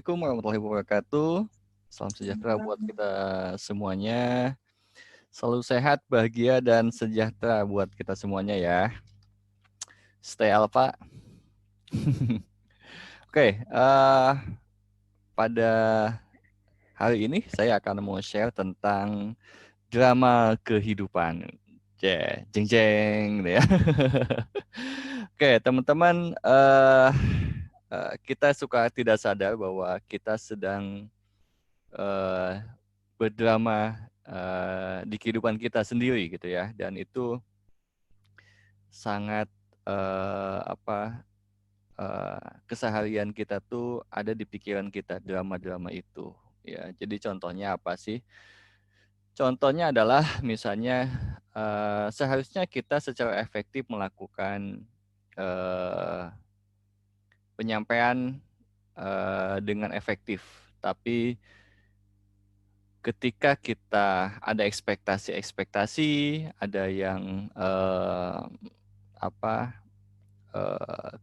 Assalamualaikum warahmatullahi wabarakatuh. Salam sejahtera buat kita semuanya. Selalu sehat, bahagia, dan sejahtera buat kita semuanya ya. Stay alpha. Oke, pada hari ini saya akan mau share tentang drama kehidupan. Jeng jeng, ya. Oke, teman-teman, kita suka tidak sadar bahwa kita sedang berdrama di kehidupan kita sendiri gitu ya, dan itu sangat keseharian kita tuh ada di pikiran kita drama-drama itu ya. Jadi contohnya apa sih? Contohnya adalah misalnya seharusnya kita secara efektif melakukan penyampaian dengan efektif, tapi ketika kita ada ekspektasi-ekspektasi, ada yang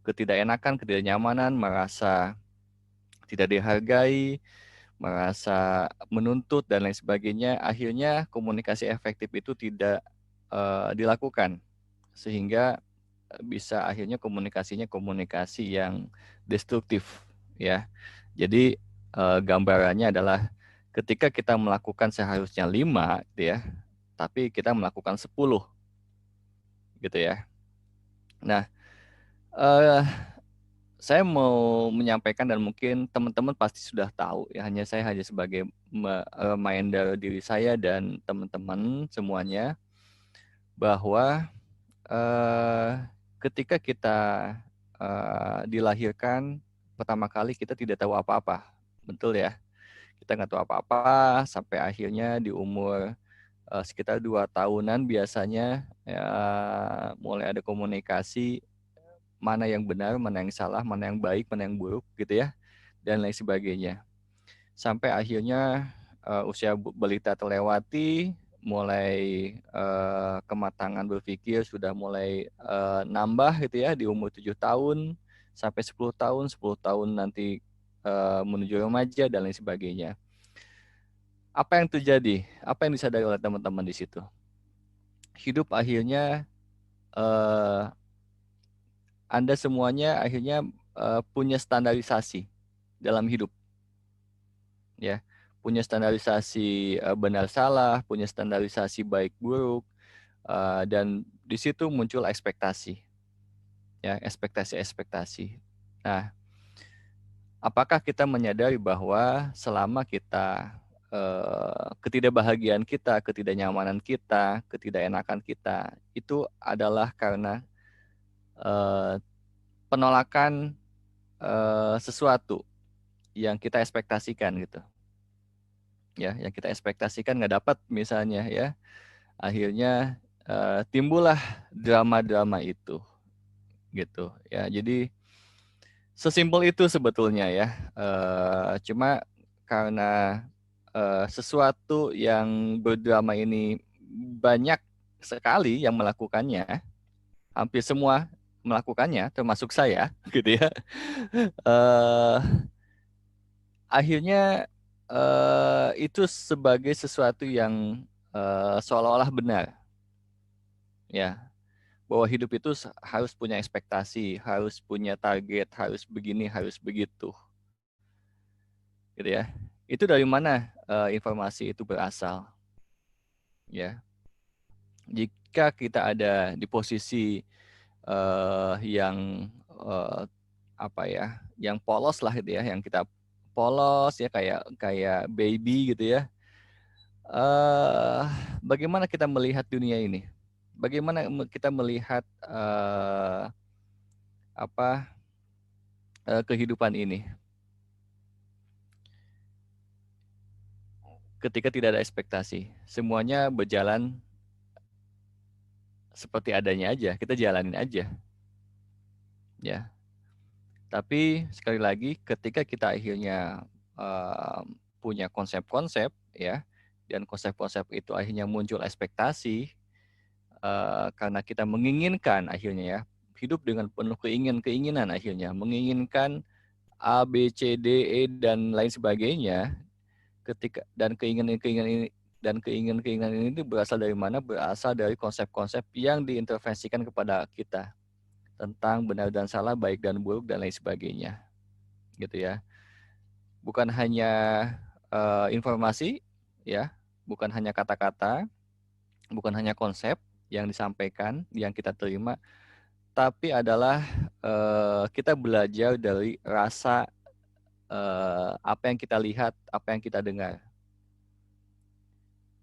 ketidakenakan, ketidaknyamanan, merasa tidak dihargai, merasa menuntut dan lain sebagainya, akhirnya komunikasi efektif itu tidak dilakukan, sehingga bisa akhirnya komunikasinya komunikasi yang destruktif ya. Jadi gambarannya adalah ketika kita melakukan seharusnya 5 gitu ya, tapi kita melakukan 10 gitu ya. Nah, saya mau menyampaikan dan mungkin teman-teman pasti sudah tahu ya, saya hanya sebagai reminder diri saya dan teman-teman semuanya bahwa ketika kita dilahirkan pertama kali kita tidak tahu apa-apa, betul ya? Kita nggak tahu apa-apa sampai akhirnya di umur sekitar 2 tahunan biasanya ya, mulai ada komunikasi mana yang benar, mana yang salah, mana yang baik, mana yang buruk gitu ya, dan lain sebagainya. Sampai akhirnya usia balita terlewati, mulai kematangan berpikir sudah mulai nambah gitu ya di umur 7 tahun sampai 10 tahun nanti menuju remaja dan lain sebagainya. Apa yang terjadi? Apa yang disadari oleh teman-teman di situ? Hidup akhirnya Anda semuanya akhirnya punya standarisasi dalam hidup, ya, punya standarisasi benar salah, punya standarisasi baik buruk, dan di situ muncul ekspektasi, ya, ekspektasi. Nah, apakah kita menyadari bahwa selama kita ketidakbahagiaan kita, ketidaknyamanan kita, ketidakenakan kita itu adalah karena penolakan sesuatu yang kita ekspektasikan gitu ya, yang kita ekspektasikan nggak dapat misalnya ya, akhirnya timbullah drama-drama itu gitu ya. Jadi sesimpel itu sebetulnya ya, cuma karena sesuatu yang berdrama ini banyak sekali yang melakukannya, hampir semua melakukannya termasuk saya gitu ya. eh Akhirnya itu sebagai sesuatu yang seolah-olah benar, ya, bahwa hidup itu harus punya ekspektasi, harus punya target, harus begini, harus begitu, gitu ya. Itu dari mana informasi itu berasal, ya? Jika kita ada di posisi yang apa ya, yang polos lah gitu ya, yang kita polos ya, kayak kayak baby gitu ya. eh Bagaimana kita melihat dunia ini? Bagaimana kita melihat apa kehidupan ini? Ketika tidak ada ekspektasi, semuanya berjalan seperti adanya aja, kita jalanin aja, ya. Tapi sekali lagi, ketika kita akhirnya punya konsep-konsep, ya, dan konsep-konsep itu akhirnya muncul ekspektasi, karena kita menginginkan akhirnya ya, hidup dengan penuh keinginan akhirnya menginginkan A, B, C, D, E dan lain sebagainya, ketika dan keinginan-keinginan ini itu berasal dari mana? Berasal dari konsep-konsep yang diintervensikan kepada kita tentang benar dan salah, baik dan buruk dan lain sebagainya, gitu ya. Bukan hanya informasi, ya, bukan hanya kata-kata, bukan hanya konsep yang disampaikan, yang kita terima, tapi adalah kita belajar dari rasa, apa yang kita lihat, apa yang kita dengar,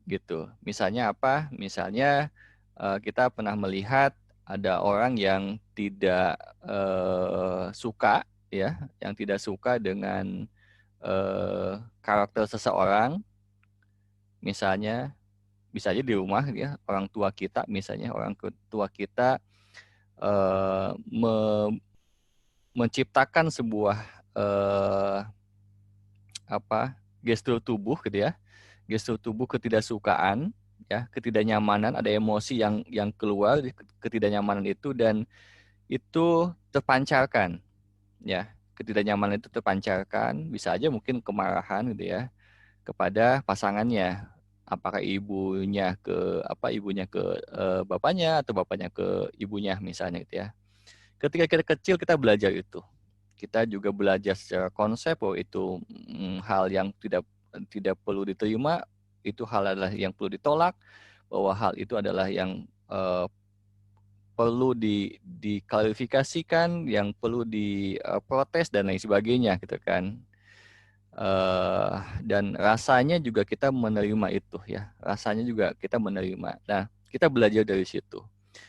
gitu. Misalnya apa? Misalnya kita pernah melihat ada orang yang tidak suka, ya, yang tidak suka dengan karakter seseorang, misalnya bisa aja di rumah, ya, orang tua kita, misalnya orang tua kita menciptakan sebuah eh, apa gestur tubuh, gitu ya, gestur tubuh ketidaksukaan, ya, ketidaknyamanan, ada emosi yang keluar di ketidaknyamanan itu, dan itu terpancarkan, ya, ketidaknyamanan itu terpancarkan, bisa aja mungkin kemarahan, gitu ya, kepada pasangannya, apakah ibunya ke bapaknya, atau bapaknya ke ibunya, misalnya, gitu ya. Ketika kita kecil kita belajar itu, kita juga belajar secara konsep bahwa itu hal yang tidak tidak perlu diterima, itu hal adalah yang perlu ditolak, bahwa hal itu adalah yang perlu diklarifikasikan, yang perlu diprotes dan lain sebagainya, gitu kan. Dan rasanya juga kita menerima itu, ya, rasanya juga kita menerima. Nah, kita belajar dari situ,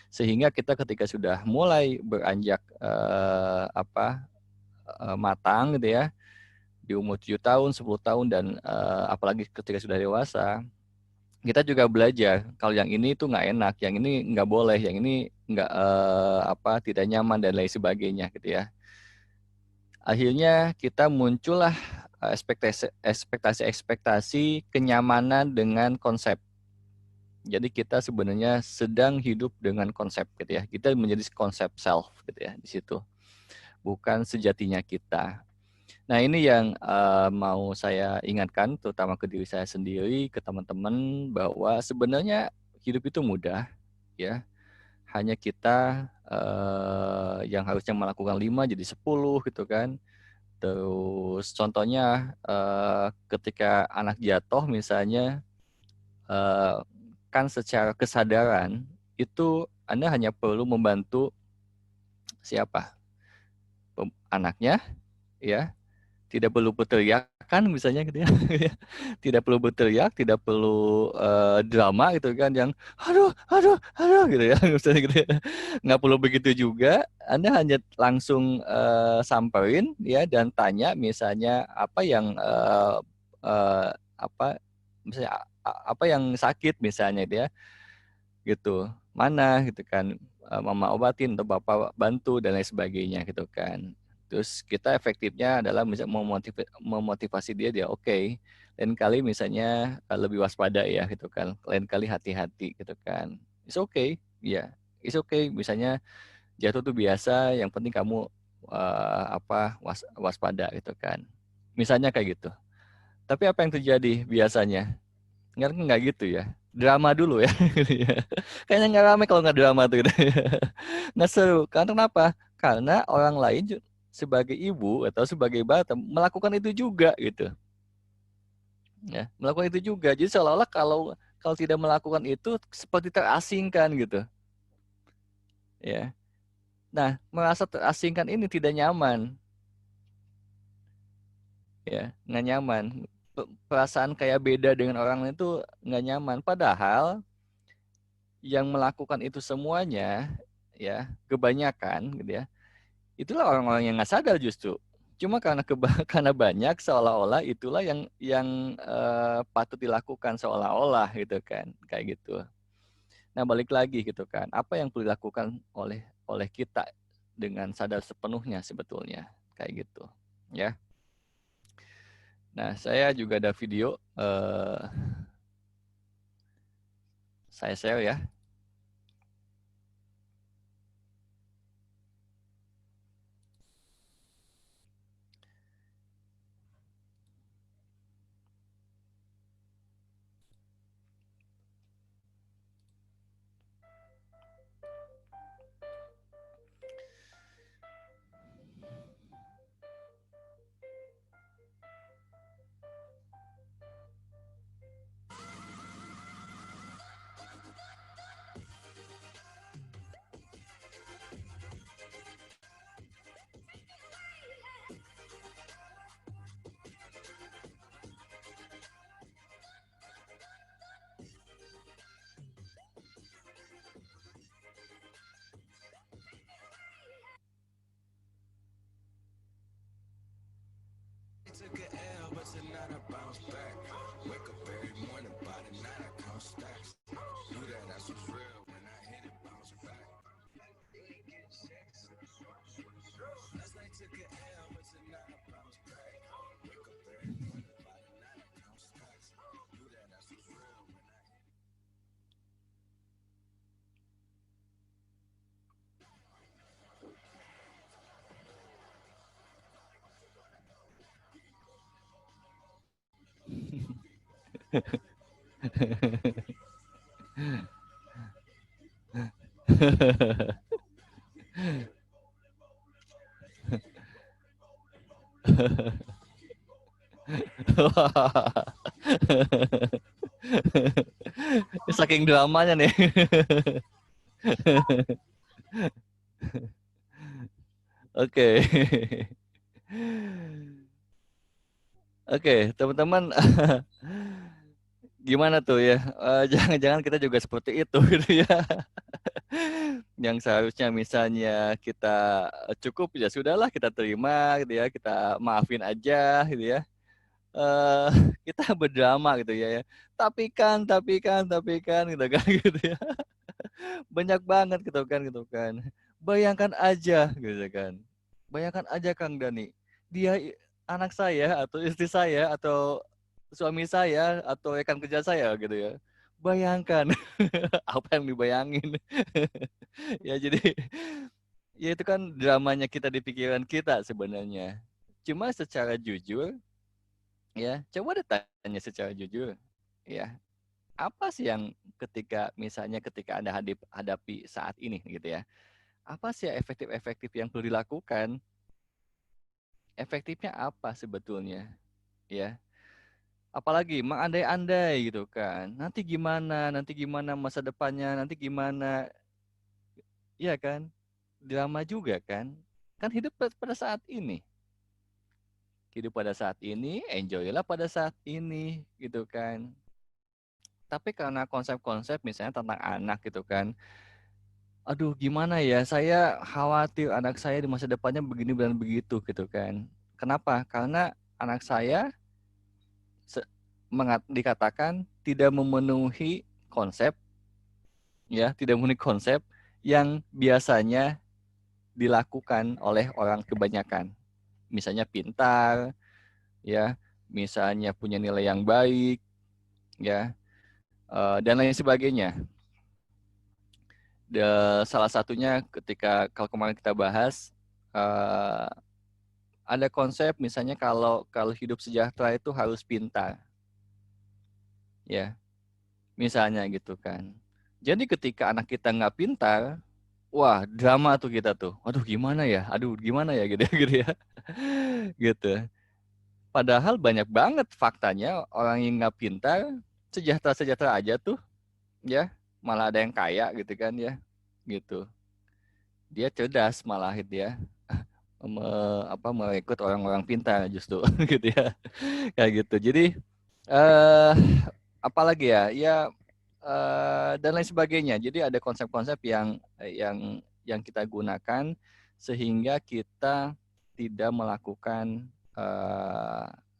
sehingga kita ketika sudah mulai beranjak matang, gitu ya, di umur 7 tahun, 10 tahun, dan apalagi ketika sudah dewasa, kita juga belajar kalau yang ini tuh nggak enak, yang ini nggak boleh, yang ini nggak tidak nyaman dan lain sebagainya, gitu ya. Akhirnya kita muncullah ekspektasi kenyamanan dengan konsep. Jadi kita sebenarnya sedang hidup dengan konsep, gitu ya. Kita menjadi konsep self, gitu ya, di situ. Bukan sejatinya kita. Nah, ini yang mau saya ingatkan, terutama ke diri saya sendiri, ke teman-teman, bahwa sebenarnya hidup itu mudah, ya. Hanya kita yang harusnya melakukan 5 jadi 10, gitu kan. Terus contohnya ketika anak jatuh misalnya, eh, kan secara kesadaran itu Anda hanya perlu membantu siapa? Anaknya, ya. Tidak perlu berteriak kan, misalnya, gitu ya. Tidak perlu berteriak, tidak perlu drama, gitu kan, yang aduh aduh aduh, gitu ya, misalnya, gitu ya. Nggak perlu begitu juga. Anda hanya langsung samperin, ya, dan tanya misalnya apa yang apa misalnya apa yang sakit, misalnya, gitu ya, gitu, mana, gitu kan, mama obatin atau bapak bantu dan lain sebagainya, gitu kan. Terus kita efektifnya adalah bisa memotivasi dia oke, lain kali misalnya lebih waspada, ya, gitu kan, lain kali hati-hati, gitu kan, it's okay, ya, it's okay, misalnya jatuh tuh biasa, yang penting kamu waspada, gitu kan, misalnya kayak gitu. Tapi apa yang terjadi biasanya? Nggak gitu ya. Drama dulu ya. Kayaknya nggak rame kalau nggak drama tuh, gitu. Nggak seru. Karena kenapa? Karena orang lain sebagai ibu atau sebagai bapak melakukan itu juga, gitu. Ya, melakukan itu juga. Jadi seolah-olah kalau kalau tidak melakukan itu seperti terasingkan, gitu. Ya. Nah, merasa terasingkan ini tidak nyaman, ya, nggak nyaman. Perasaan kayak beda dengan orang lain itu nggak nyaman. Padahal yang melakukan itu semuanya, ya, kebanyakan, gitu ya, itulah orang-orang yang nggak sadar justru. Cuma karena karena banyak, seolah-olah itulah yang patut dilakukan, seolah-olah, gitu kan, kayak gitu. Nah, balik lagi, gitu kan, apa yang perlu dilakukan oleh oleh kita dengan sadar sepenuhnya sebetulnya, kayak gitu, ya. Nah, saya juga ada video, saya share, ya. Saking dramanya nih. Oke. Oke, teman-teman, gimana tuh ya? Jangan-jangan kita juga seperti itu gitu ya. Yang seharusnya misalnya kita cukup ya sudahlah kita terima gitu ya, kita maafin aja gitu ya. eh Kita berdrama gitu ya. Tapi kan gitu kan gitu ya. Banyak banget gitu kan. Bayangkan aja gitu kan. Bayangkan aja Kang Dani. Dia anak saya atau istri saya atau suami saya atau rekan kerja saya gitu ya. Bayangkan apa yang dibayangin. Ya jadi ya itu kan dramanya kita di pikiran kita sebenarnya. Cuma secara jujur ya, coba deh tanya secara jujur ya. Apa sih yang ketika Anda hadapi saat ini gitu ya. Apa sih efektif-efektif yang perlu dilakukan? Efektifnya apa sebetulnya? Ya, apalagi mengandai-andai gitu kan. Nanti gimana masa depannya, nanti gimana, iya kan? Drama juga kan? Kan hidup pada saat ini. Hidup pada saat ini, enjoy-lah pada saat ini gitu kan. Tapi karena konsep-konsep misalnya tentang anak gitu kan. Aduh gimana ya, saya khawatir anak saya di masa depannya begini dan begitu gitu kan. Kenapa? Karena anak saya dikatakan tidak memenuhi konsep, ya, tidak memenuhi konsep yang biasanya dilakukan oleh orang kebanyakan. Misalnya pintar, ya, misalnya punya nilai yang baik, ya, dan lain sebagainya. Salah satunya ketika kalau kemarin kita bahas eh, ada konsep misalnya kalau kalau hidup sejahtera itu harus pintar, ya, misalnya gitu kan. Jadi ketika anak kita nggak pintar, wah drama tuh kita tuh. Aduh gimana ya gitu, gitu ya, gitu. Padahal banyak banget faktanya orang yang nggak pintar sejahtera aja tuh, ya, malah ada yang kaya gitu kan ya, gitu. Dia cerdas malah dia merekrut orang-orang pintar justru gitu ya, kayak gitu. Jadi eh apalagi ya, ya dan lain sebagainya. Jadi ada konsep-konsep yang kita gunakan sehingga kita tidak melakukan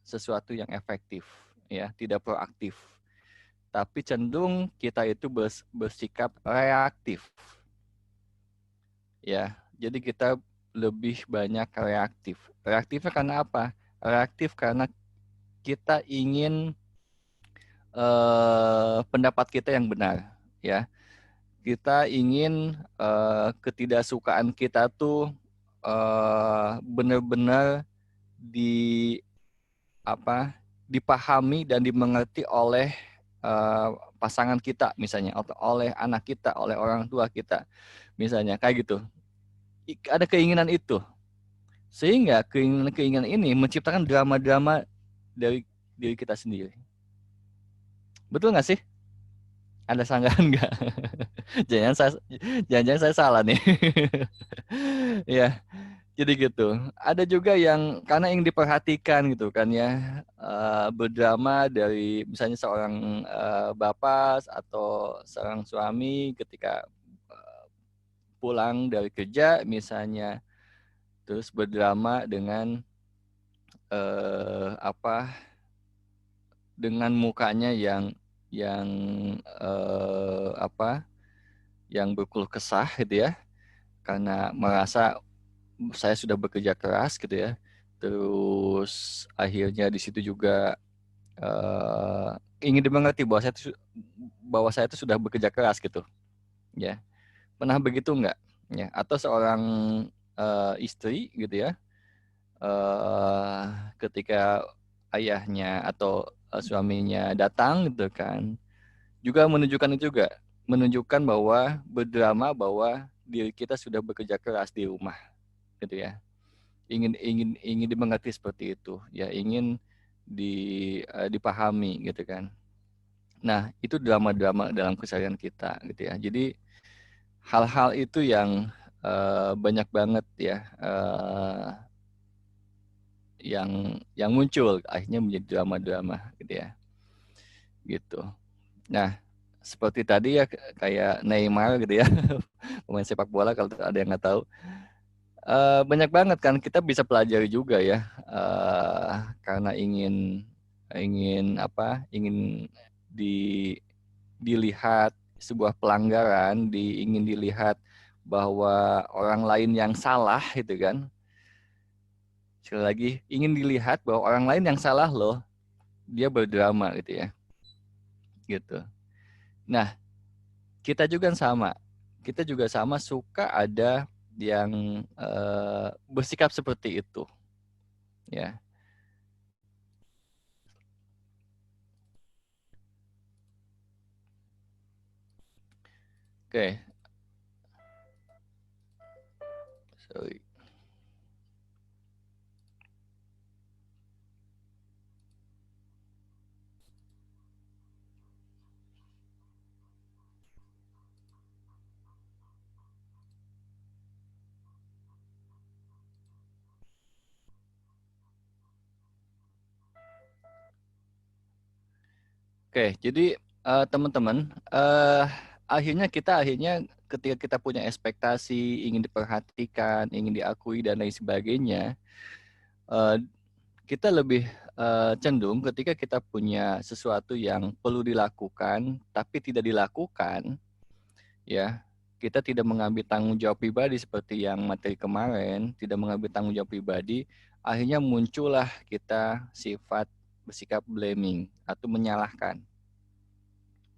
sesuatu yang efektif, ya, tidak proaktif, tapi cenderung kita itu bersikap reaktif, ya. Jadi kita lebih banyak reaktif. Reaktifnya karena apa? Reaktif karena kita ingin pendapat kita yang benar, ya. Kita ingin ketidaksukaan kita tuh benar-benar di apa dipahami dan dimengerti oleh pasangan kita misalnya, atau oleh anak kita, oleh orang tua kita misalnya, kayak gitu. Ada keinginan itu, sehingga keinginan ini menciptakan drama-drama dari diri kita sendiri. Betul nggak sih? Ada sanggahan nggak? Jangan-jangan saya salah nih. Ya, jadi gitu. Ada juga yang karena yang diperhatikan gitu kan ya, berdrama dari misalnya seorang bapak atau seorang suami ketika pulang dari kerja misalnya, terus berdrama dengan apa, dengan mukanya yang apa, yang berkeluh kesah gitu ya, karena merasa saya sudah bekerja keras gitu ya. Terus akhirnya di situ juga ingin dimengerti bahwa saya itu sudah bekerja keras gitu ya. Pernah begitu enggak ya? Atau seorang istri gitu ya, eh ketika ayahnya atau suaminya datang gitu kan, juga menunjukkan itu juga, menunjukkan bahwa berdrama bahwa diri kita sudah bekerja keras di rumah gitu ya. Ingin dimengerti seperti itu ya, ingin dipahami gitu kan. Nah, itu drama-drama dalam keseharian kita gitu ya. Jadi hal-hal itu yang banyak banget ya, yang muncul akhirnya menjadi drama-drama gitu ya. Gitu. Nah, seperti tadi ya, kayak Neymar gitu ya, pemain sepak bola kalau ada yang nggak tahu. Banyak banget kan kita bisa pelajari juga ya, karena ingin ingin apa ingin di dilihat sebuah pelanggaran, ingin dilihat bahwa orang lain yang salah gitu kan. Sekali lagi, ingin dilihat bahwa orang lain yang salah loh, dia berdrama gitu ya. Gitu. Nah, kita juga sama. Kita juga sama suka ada yang bersikap seperti itu, ya. Oke, sorry. Oke, jadi teman-teman, akhirnya ketika kita punya ekspektasi, ingin diperhatikan, ingin diakui dan lain sebagainya, eh, kita lebih cenderung ketika kita punya sesuatu yang perlu dilakukan tapi tidak dilakukan, ya, kita tidak mengambil tanggung jawab pribadi seperti yang materi kemarin, tidak mengambil tanggung jawab pribadi, akhirnya muncullah kita sifat bersikap blaming atau menyalahkan.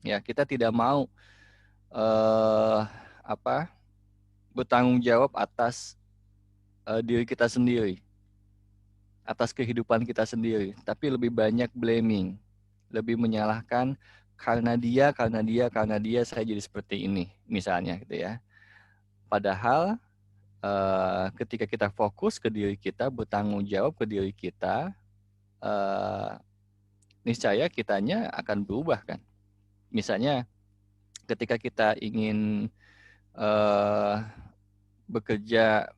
Ya, kita tidak mau eh, apa bertanggung jawab atas diri kita sendiri, atas kehidupan kita sendiri, tapi lebih banyak blaming, lebih menyalahkan karena dia saya jadi seperti ini, misalnya gitu ya. Padahal ketika kita fokus ke diri kita, bertanggung jawab ke diri kita, eh, niscaya kitanya akan berubah kan. Misalnya ketika kita ingin eh, bekerja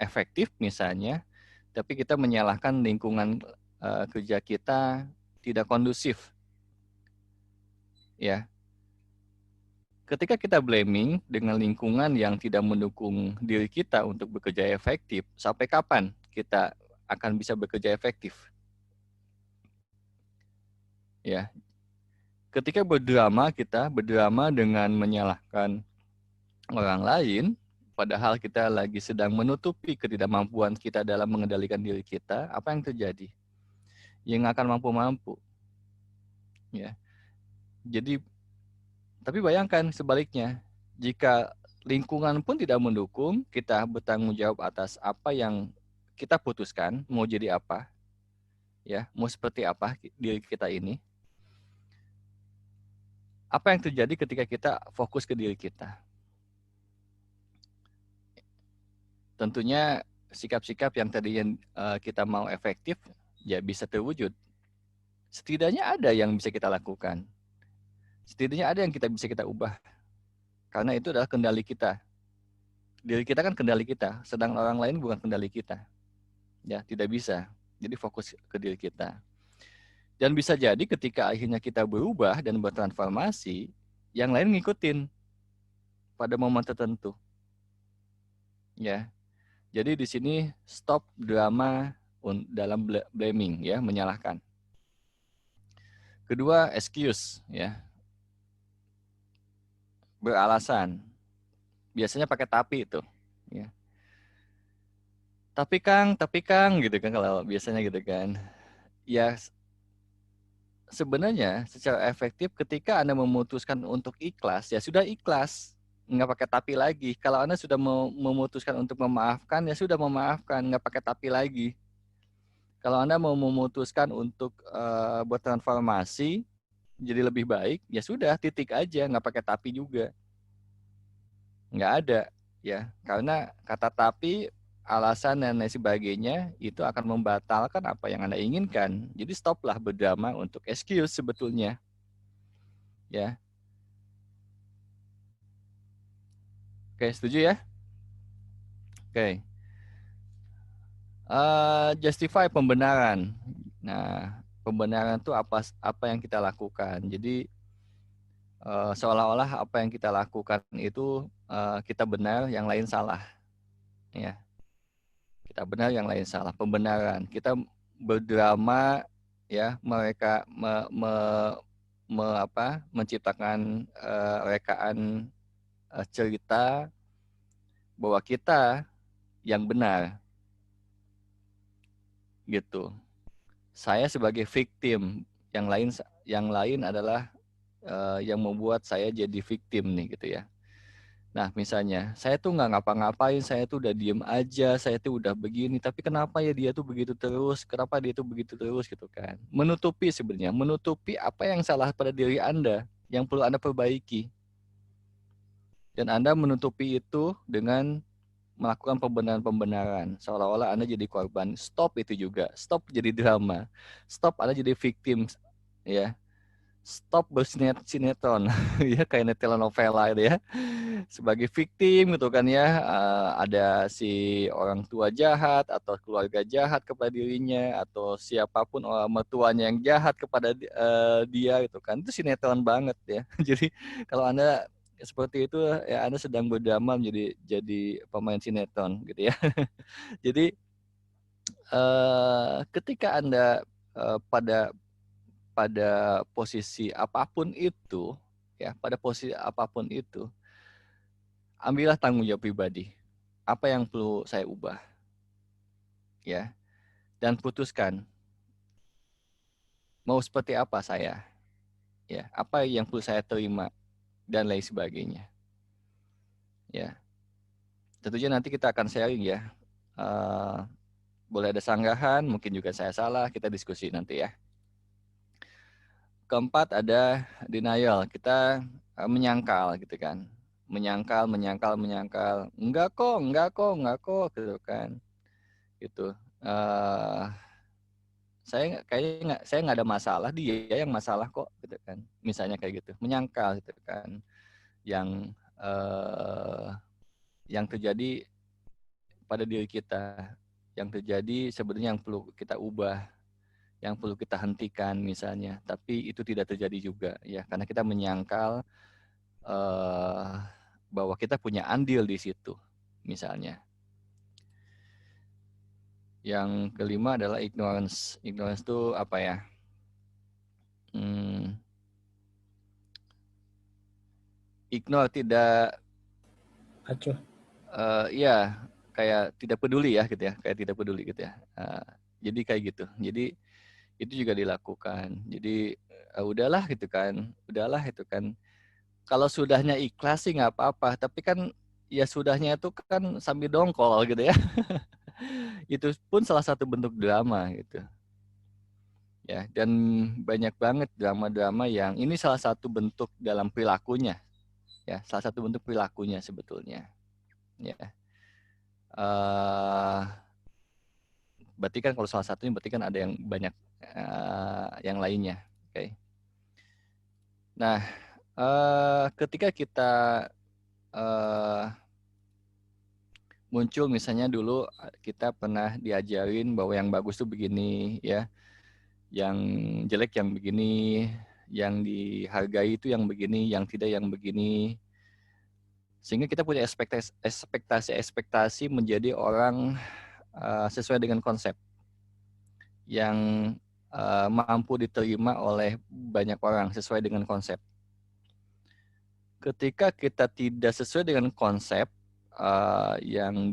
efektif misalnya, tapi kita menyalahkan lingkungan kerja kita tidak kondusif, ya. Ketika kita blaming dengan lingkungan yang tidak mendukung diri kita untuk bekerja efektif, sampai kapan kita akan bisa bekerja efektif? Ya, ketika kita berdrama dengan menyalahkan orang lain, padahal kita lagi sedang menutupi ketidakmampuan kita dalam mengendalikan diri kita, apa yang terjadi? Yang akan mampu-mampu, ya. Jadi, tapi bayangkan sebaliknya, jika lingkungan pun tidak mendukung, kita bertanggung jawab atas apa yang kita putuskan, mau jadi apa, ya, mau seperti apa diri kita ini. Apa yang terjadi ketika kita fokus ke diri kita? Tentunya sikap-sikap yang tadi kita mau efektif, ya bisa terwujud. Setidaknya ada yang bisa kita lakukan. Setidaknya ada yang bisa kita ubah. Karena itu adalah kendali kita. Diri kita kan kendali kita, sedang orang lain bukan kendali kita. Ya, tidak bisa. Jadi fokus ke diri kita. Dan bisa jadi ketika akhirnya kita berubah dan bertransformasi, yang lain ngikutin pada momen tertentu. Ya. Jadi di sini stop drama, dalam blaming, ya, menyalahkan. Kedua, excuse, ya, beralasan. Biasanya pakai tapi itu, ya. Tapi Kang, gitu kan kalau biasanya gitu kan. Ya, sebenarnya secara efektif ketika Anda memutuskan untuk ikhlas, ya sudah ikhlas. Nggak pakai tapi lagi. Kalau Anda sudah memutuskan untuk memaafkan, ya sudah memaafkan, nggak pakai tapi lagi. Kalau Anda mau memutuskan untuk bertransformasi jadi lebih baik, ya sudah, titik aja, nggak pakai tapi juga. Nggak ada, ya. Karena kata tapi, alasan dan lain sebagainya itu akan membatalkan apa yang Anda inginkan. Jadi stoplah berdrama untuk excuse sebetulnya, ya. Oke, setuju ya? Oke. Justify pembenaran. Nah, pembenaran itu apa yang kita lakukan. Jadi seolah-olah apa yang kita lakukan itu kita benar, yang lain salah. Ya, kita benar, yang lain salah. Pembenaran. Kita berdrama, ya, mereka menciptakan rekaan cerita bahwa kita yang benar, gitu. Saya sebagai victim, yang lain adalah yang membuat saya jadi victim nih, gitu ya. Nah, misalnya saya tuh nggak ngapa-ngapain, saya tuh udah diem aja, saya tuh udah begini, tapi kenapa ya dia tuh begitu terus? Kenapa dia tuh begitu terus, gitu kan? Menutupi apa yang salah pada diri Anda, yang perlu Anda perbaiki. Dan Anda menutupi itu dengan melakukan pembenaran-pembenaran, seolah-olah Anda jadi korban. Stop itu juga, stop jadi drama, stop Anda jadi victim, ya. Stop bersinetron, ya, kayak telenovela gitu ya. Sebagai victim gitu kan ya, ada si orang tua jahat atau keluarga jahat kepada dirinya atau siapapun orang mertuanya yang jahat kepada dia gitu kan. Itu sinetron banget ya. Jadi kalau Anda seperti itu, ya Anda sedang berdrama jadi pemain sinetron gitu ya. Jadi ketika Anda pada posisi apapun itu, ya, pada posisi apapun itu, ambillah tanggung jawab pribadi. Apa yang perlu saya ubah, ya, dan putuskan mau seperti apa saya, ya, apa yang perlu saya terima dan lain sebagainya, ya. Tentunya nanti kita akan sharing ya. Boleh ada sanggahan, mungkin juga saya salah, kita diskusi nanti ya. Keempat ada denial, kita menyangkal gitu kan. Menyangkal. Enggak kok gitu kan. Gitu. Saya nggak ada masalah, dia yang masalah kok gitu kan. Misalnya kayak gitu. Menyangkal gitu kan. Yang terjadi pada diri kita, yang terjadi sebenarnya yang perlu kita ubah, yang perlu kita hentikan misalnya, tapi itu tidak terjadi juga ya, karena kita menyangkal bahwa kita punya andil di situ misalnya. Yang kelima adalah ignorance. Ignorance itu apa ya? Ignore, tidak acuh. Ya, kayak tidak peduli ya gitu ya, kayak tidak peduli gitu ya. Jadi kayak gitu. Jadi itu juga dilakukan. Jadi udahlah itu kan. Kalau sudahnya ikhlas sih nggak apa-apa, tapi kan ya sudahnya itu kan sambil dongkol gitu ya. Itu pun salah satu bentuk drama gitu. Ya, dan banyak banget drama-drama yang ini salah satu bentuk dalam perilakunya. Ya, salah satu bentuk perilakunya sebetulnya. Ya. Berarti kan kalau salah satunya berarti kan ada yang banyak yang lainnya. Oke. Nah, ketika kita muncul misalnya dulu kita pernah diajarin bahwa yang bagus tuh begini ya, yang jelek yang begini, yang dihargai itu yang begini, yang tidak yang begini. Sehingga kita punya ekspektasi menjadi orang sesuai dengan konsep. yang mampu diterima oleh banyak orang sesuai dengan konsep. Ketika kita tidak sesuai dengan konsep yang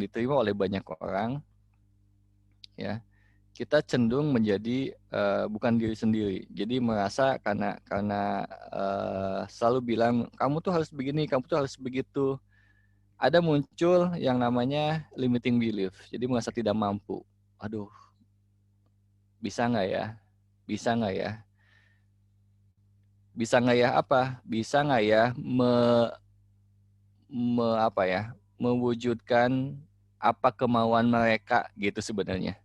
diterima oleh banyak orang, ya, kita cenderung menjadi bukan diri sendiri. Jadi merasa karena selalu bilang kamu tuh harus begini, kamu tuh harus begitu. Ada muncul yang namanya limiting belief. Jadi merasa tidak mampu. Aduh, bisa nggak ya? Bisa nggak ya? Bisa nggak ya apa? Bisa nggak ya mewujudkan apa kemauan mereka gitu sebenarnya.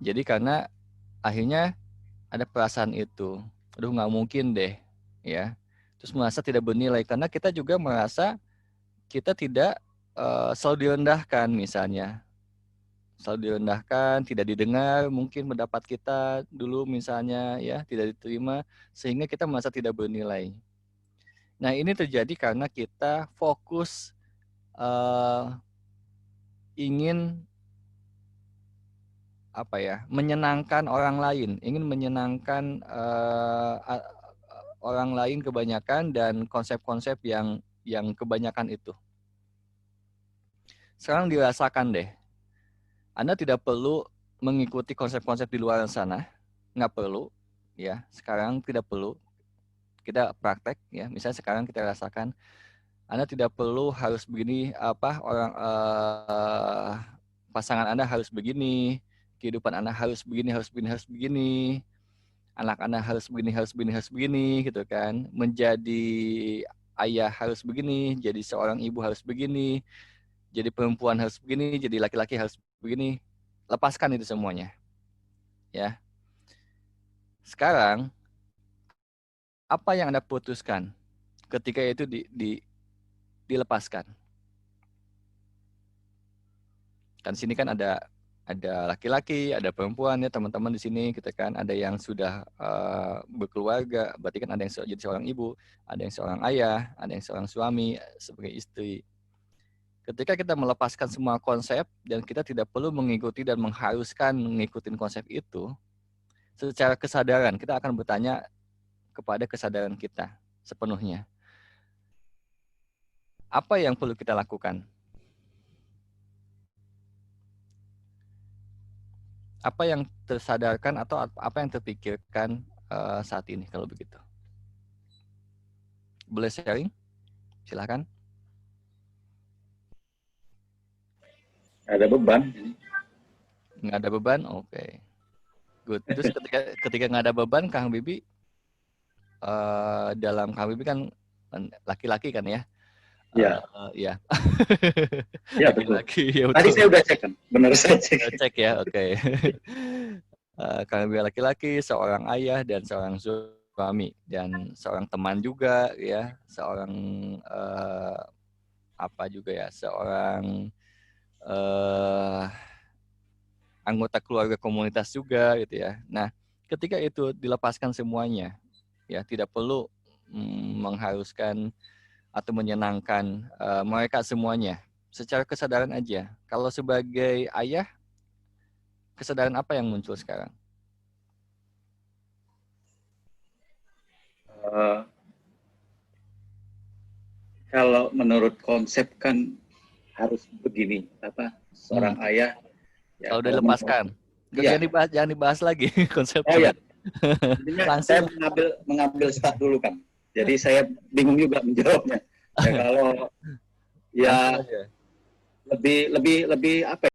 Jadi karena akhirnya ada perasaan itu, aduh nggak mungkin deh, ya. Terus merasa tidak bernilai karena kita juga merasa kita tidak selalu direndahkan misalnya. Selalu direndahkan, tidak didengar, mungkin pendapat kita dulu misalnya ya tidak diterima, sehingga kita merasa tidak bernilai. Nah ini terjadi karena kita fokus ingin menyenangkan orang lain, ingin menyenangkan orang lain kebanyakan dan konsep-konsep yang kebanyakan itu. Sekarang dirasakan deh, Anda tidak perlu mengikuti konsep-konsep di luar sana, nggak perlu, ya. Sekarang tidak perlu, kita praktek, ya. Misalnya sekarang kita rasakan, Anda tidak perlu harus begini, pasangan Anda harus begini, kehidupan Anda harus begini, harus begini, harus begini, anak Anda harus begini, harus begini, harus begini, gitu kan. Menjadi ayah harus begini, jadi seorang ibu harus begini, jadi perempuan harus begini, jadi laki-laki harus begini. Lepaskan itu semuanya. Ya. Sekarang, apa yang Anda putuskan ketika itu dilepaskan? Kan sini kan ada laki-laki, ada perempuan ya teman-teman di sini kita kan ada yang sudah berkeluarga, berarti kan ada yang jadi seorang ibu, ada yang seorang ayah, ada yang seorang suami sebagai istri. Ketika kita melepaskan semua konsep dan kita tidak perlu mengikuti dan mengharuskan mengikuti konsep itu, secara kesadaran kita akan bertanya kepada kesadaran kita sepenuhnya. Apa yang perlu kita lakukan? Apa yang tersadarkan atau apa yang terpikirkan saat ini kalau begitu? Boleh sharing? Silahkan. Ada beban. Nggak ada beban? Oke. Good. Terus ketika nggak ada beban, Kang Bibi, dalam Kang Bibi kan laki-laki kan ya? Iya. Iya. Iya, betul. Ya, betul. Tadi saya udah cek kan, benar saya cek. Cek ya, oke. Kang Bibi laki-laki, seorang ayah dan seorang suami dan seorang teman juga ya, seorang seorang anggota keluarga komunitas juga gitu ya. Nah, ketika itu dilepaskan semuanya, ya tidak perlu mengharuskan atau menyenangkan mereka semuanya. Secara kesadaran aja. Kalau sebagai ayah, kesadaran apa yang muncul sekarang? Kalau menurut konsep kan harus begini, seorang ayah. Ya, kalau udah dilepaskan, jangan dibahas lagi konsepnya. Oh ya, saya mengambil start dulu kan. Jadi saya bingung juga menjawabnya. Ya, kalau ya lebih apa?